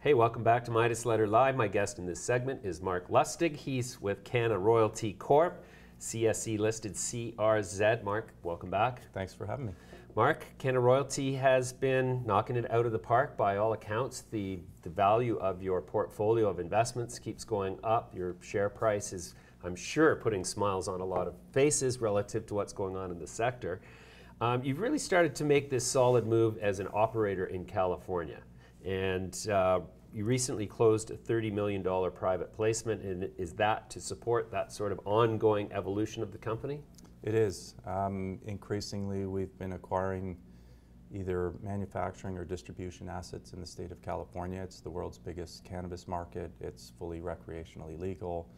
Hey, welcome back to Midas Letter Live. My guest in this segment is Mark Lustig. He's with Canada Royalty Corp, CSE listed CRZ. Mark, welcome back. Thanks for having me. Mark, Canada Royalty has been knocking it out of the park by all accounts. The value of your portfolio of investments keeps going up. Your share price is, I'm sure, putting smiles on a lot of faces relative to what's going on in the sector. You've really started to make this solid move as an operator in California. And you recently closed a $30 million private placement. And is that to support that sort of ongoing evolution of the company? It is. Increasingly, we've been acquiring either manufacturing or distribution assets in the state of California. It's the world's biggest cannabis market. It's fully recreationally legal.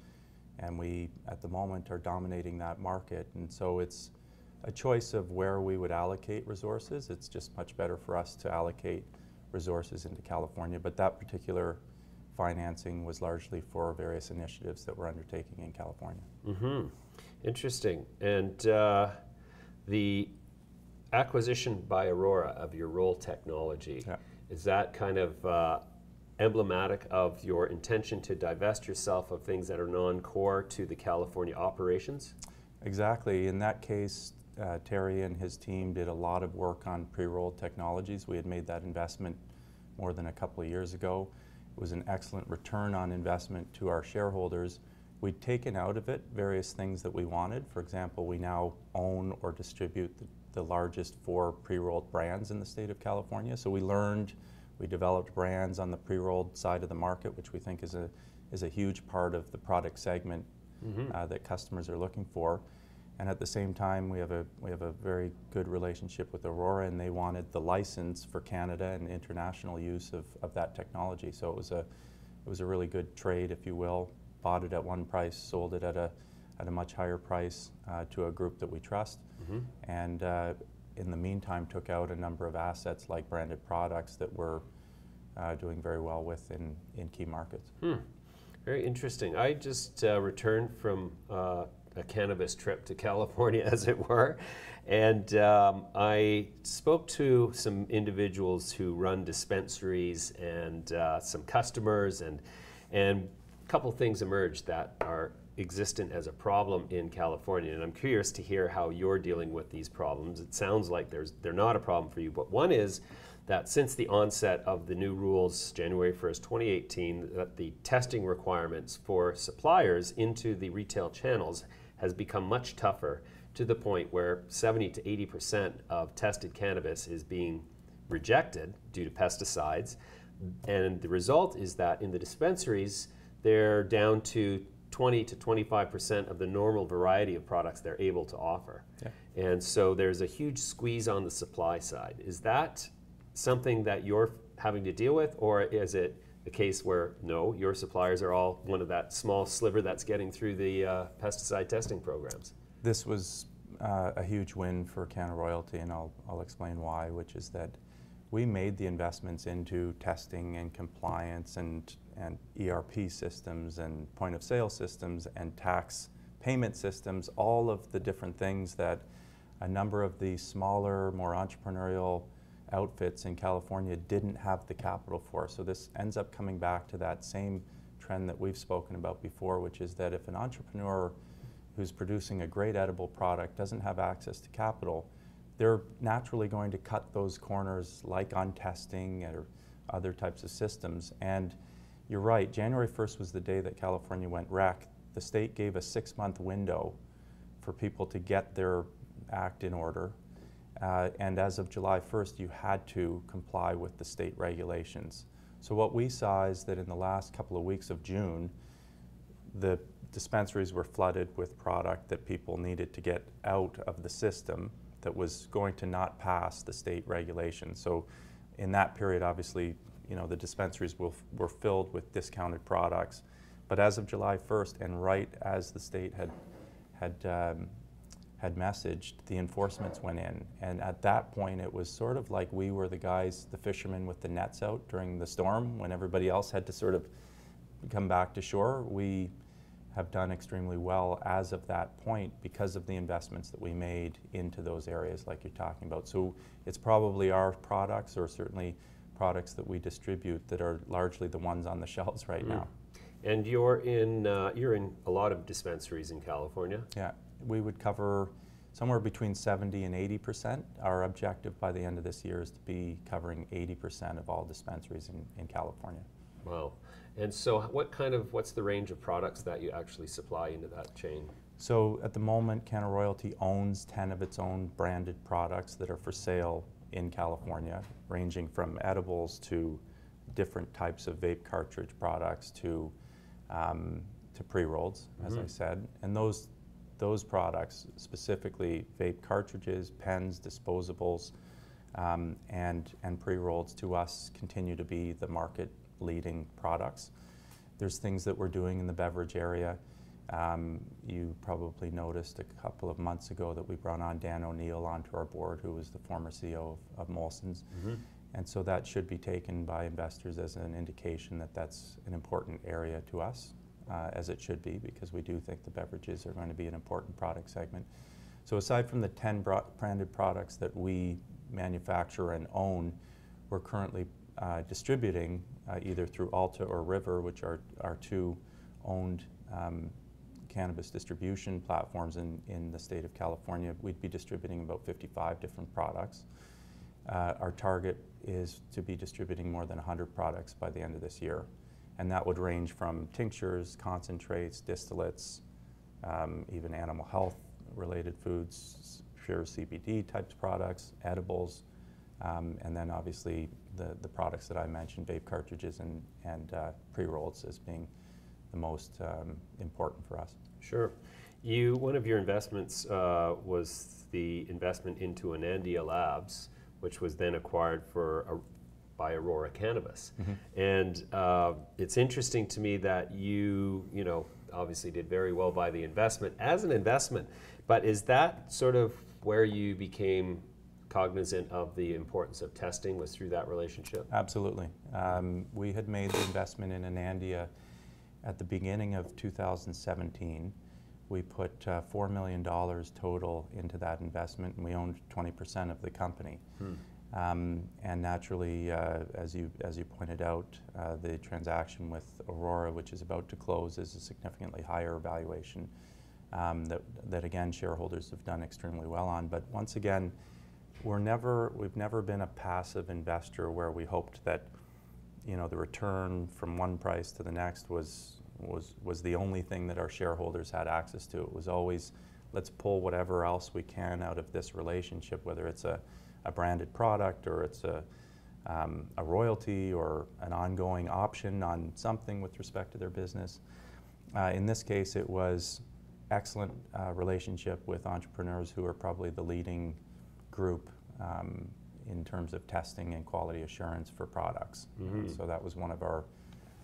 And we, at the moment, are dominating that market. And so it's a choice of where we would allocate resources. It's just much better for us to allocate resources into California, but that particular financing was largely for various initiatives that we're undertaking in California. Mm-hmm. Interesting. And the acquisition by Aurora of your roll technology, is that kind of emblematic of your intention to divest yourself of things that are non-core to the California operations? Exactly. In that case, Terry and his team did a lot of work on pre-rolled technologies. We had made that investment more than a couple of years ago. It was an excellent return on investment to our shareholders. We'd taken out of it various things that we wanted. For example, we now own or distribute the largest 4 pre-rolled brands in the state of California. So we developed brands on the pre-rolled side of the market, which we think is a huge part of the product segment that customers are looking for. And at the same time, we have a very good relationship with Aurora, and they wanted the license for Canada and international use of that technology. So it was a really good trade, if you will. Bought it at one price, sold it at a much higher price to a group that we trust. And in the meantime, took out a number of assets like branded products that we're doing very well with in key markets. Very interesting. I just returned from a cannabis trip to California, as it were, and I spoke to some individuals who run dispensaries and some customers, and a couple things emerged that are existent as a problem in California, and I'm curious to hear how you're dealing with these problems. It sounds like they're not a problem for you, but one is that since the onset of the new rules, January 1st, 2018, that the testing requirements for suppliers into the retail channels has become much tougher, to the point where 70 to 80% of tested cannabis is being rejected due to pesticides. And the result is that in the dispensaries, they're down to 20 to 25% of the normal variety of products they're able to offer. And so there's a huge squeeze on the supply side. Is that something that you're having to deal with, or is it the case where, no, your suppliers are all one of that small sliver that's getting through the pesticide testing programs? This was a huge win for Canada Royalty, and I'll explain why, which is that we made the investments into testing and compliance and ERP systems and point of sale systems and tax payment systems, all of the different things that a number of the smaller, more entrepreneurial outfits in California didn't have the capital for. So this ends up coming back to that same trend that we've spoken about before, which is that if an entrepreneur who's producing a great edible product doesn't have access to capital, they're naturally going to cut those corners, like on testing or other types of systems. And you're right, January 1st was the day that California went rec. The state gave a 6-month window for people to get their act in order. And as of July 1st, you had to comply with the state regulations. So what we saw is that in the last couple of weeks of June, the dispensaries were flooded with product that people needed to get out of the system that was going to not pass the state regulations. So in that period, obviously, the dispensaries were filled with discounted products. But as of July 1st, and right as the state had messaged, the enforcements went in. And at that point, it was sort of like we were the fishermen with the nets out during the storm when everybody else had to sort of come back to shore. We have done extremely well as of that point because of the investments that we made into those areas like you're talking about. So it's probably our products, or certainly products that we distribute that are largely the ones on the shelves right now. And you're in a lot of dispensaries in California. Yeah, we would cover somewhere between 70 and 80%. Our objective by the end of this year is to be covering 80% of all dispensaries in California. Wow. And so what's the range of products that you actually supply into that chain? So at the moment, Canada Royalty owns 10 of its own branded products that are for sale in California, ranging from edibles to different types of vape cartridge products to pre-rolls, as I said. And those products, specifically vape cartridges, pens, disposables, and pre-rolls, to us continue to be the market leading products. There's things that we're doing in the beverage area. You probably noticed a couple of months ago that we brought on Dan O'Neill onto our board, who was the former CEO of Molson's. And so that should be taken by investors as an indication that that's an important area to us, as it should be, because we do think the beverages are going to be an important product segment. So aside from the 10 branded products that we manufacture and own, we're currently distributing either through Alta or River, which are our two owned cannabis distribution platforms in the state of California. We'd be distributing about 55 different products. Our target is to be distributing more than 100 products by the end of this year. And that would range from tinctures, concentrates, distillates, even animal health related foods, pure CBD types products, edibles, and then obviously the products that I mentioned, vape cartridges and pre-rolls, as being the most important for us. Sure. One of your investments was the investment into Anandia Labs, which was then acquired by Aurora Cannabis. And it's interesting to me that you obviously did very well by the investment as an investment, but is that sort of where you became cognizant of the importance of testing, was through that relationship? Absolutely. We had made the investment in Anandia at the beginning of 2017. We put $4 million total into that investment, and we owned 20% of the company. And naturally, as you pointed out, the transaction with Aurora, which is about to close, is a significantly higher valuation that again, shareholders have done extremely well on. But once again, we've never been a passive investor where we hoped that the return from one price to the next was the only thing that our shareholders had access to. It was always, let's pull whatever else we can out of this relationship, whether it's a branded product or it's a royalty or an ongoing option on something with respect to their business. In this case, it was excellent relationship with entrepreneurs who are probably the leading group in terms of testing and quality assurance for products. So that was one of our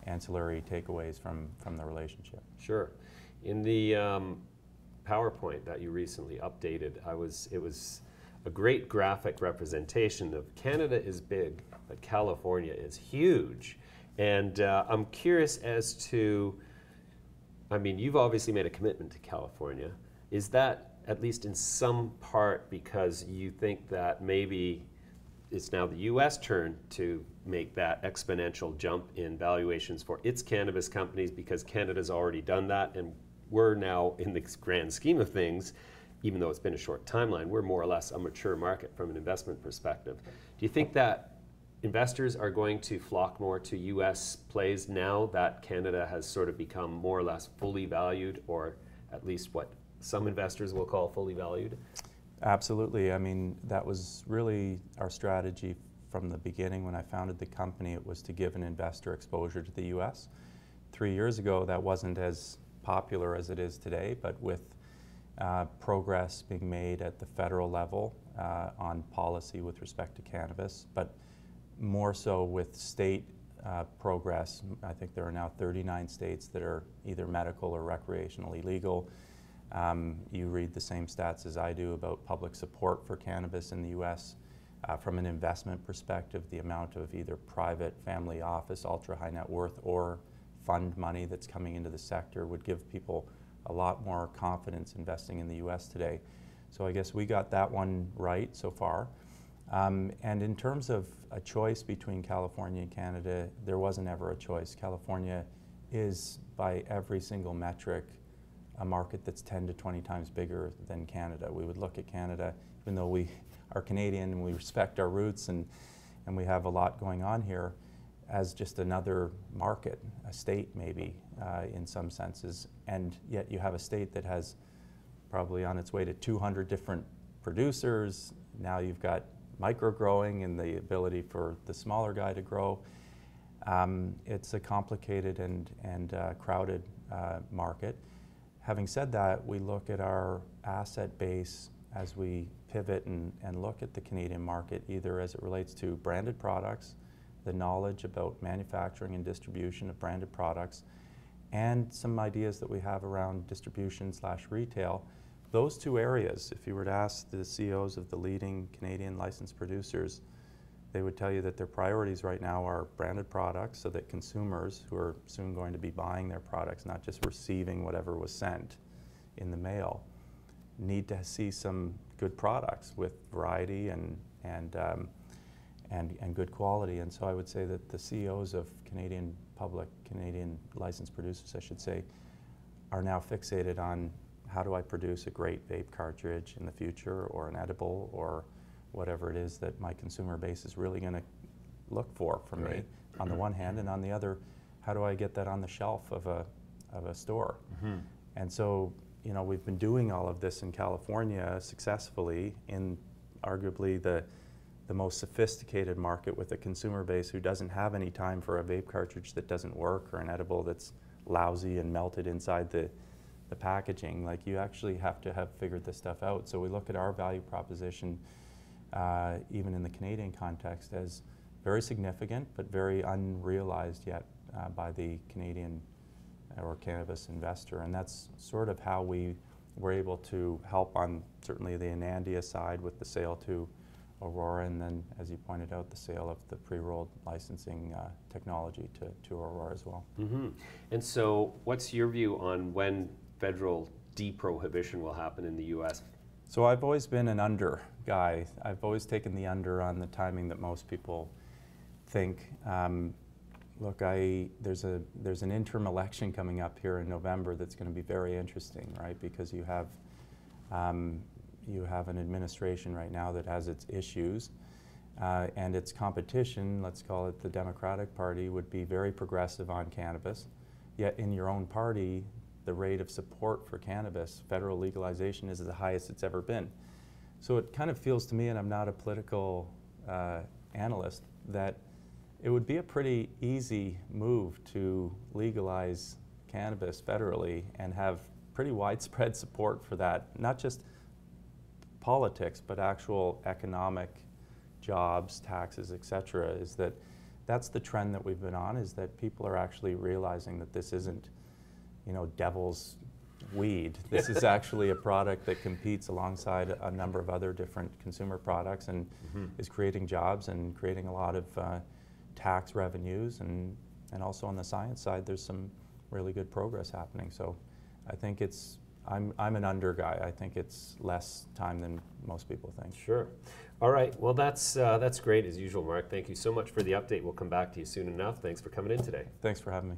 ancillary takeaways from the relationship. Sure. In the PowerPoint that you recently updated, it was a great graphic representation of Canada is big, but California is huge. And I'm curious as to, you've obviously made a commitment to California. Is that at least in some part because you think that maybe it's now the U.S. turn to make that exponential jump in valuations for its cannabis companies, because Canada's already done that, and we're now, in the grand scheme of things, even though it's been a short timeline, we're more or less a mature market from an investment perspective. Do you think that investors are going to flock more to U.S. plays now that Canada has sort of become more or less fully valued, or at least what some investors will call fully valued? Absolutely. That was really our strategy from the beginning. When I founded the company, it was to give an investor exposure to the U.S. 3 years ago, that wasn't as popular as it is today, but with progress being made at the federal level on policy with respect to cannabis, but more so with state progress. I think there are now 39 states that are either medical or recreationally legal. You read the same stats as I do about public support for cannabis in the U.S. From an investment perspective, the amount of either private family office, ultra high net worth, or fund money that's coming into the sector would give people a lot more confidence investing in the U.S. today. So I guess we got that one right so far. And in terms of a choice between California and Canada, there wasn't ever a choice. California is, by every single metric, a market that's 10 to 20 times bigger than Canada. We would look at Canada, even though we are Canadian and we respect our roots and we have a lot going on here, as just another market, a state maybe, in some senses. And yet you have a state that has probably on its way to 200 different producers. Now you've got micro-growing and the ability for the smaller guy to grow. It's a complicated and crowded market. Having said that, we look at our asset base as we pivot and look at the Canadian market, either as it relates to branded products, the knowledge about manufacturing and distribution of branded products, and some ideas that we have around distribution/retail. Those two areas, if you were to ask the CEOs of the leading Canadian licensed producers, they would tell you that their priorities right now are branded products, so that consumers who are soon going to be buying their products, not just receiving whatever was sent in the mail, need to see some good products with variety and good quality. And so I would say that the CEOs of Canadian licensed producers, I should say, are now fixated on how do I produce a great vape cartridge in the future, or an edible, or whatever it is that my consumer base is really going to look for from me, on the one hand, and on the other, how do I get that on the shelf of a store? And so, you know, we've been doing all of this in California successfully in arguably the most sophisticated market, with a consumer base who doesn't have any time for a vape cartridge that doesn't work, or an edible that's lousy and melted inside the packaging. Like, you actually have to have figured this stuff out. So we look at our value proposition, even in the Canadian context, as very significant, but very unrealized yet by the Canadian or cannabis investor. And that's sort of how we were able to help on certainly the Anandia side with the sale to Aurora, and then, as you pointed out, the sale of the pre-rolled licensing technology to Aurora as well. And so what's your view on when federal deprohibition will happen in the U.S.? So I've always been an under guy. I've always taken the under on the timing that most people think. Look, there's an interim election coming up here in November that's going to be very interesting, right? Because you have an administration right now that has its issues, and its competition, let's call it the Democratic Party, would be very progressive on cannabis. Yet in your own party, the rate of support for cannabis, federal legalization, is the highest it's ever been. So it kind of feels to me, and I'm not a political analyst, that it would be a pretty easy move to legalize cannabis federally and have pretty widespread support for that, not just politics, but actual economic jobs, taxes, et cetera. That's the trend that we've been on, is that people are actually realizing that this isn't, you know, devil's weed. This is actually a product that competes alongside a number of other different consumer products, and is creating jobs and creating a lot of tax revenues, and also on the science side, there's some really good progress happening. So I think I'm an under guy. I think it's less time than most people think. Sure. All right. Well, that's great as usual, Mark. Thank you so much for the update. We'll come back to you soon enough. Thanks for coming in today. Thanks for having me.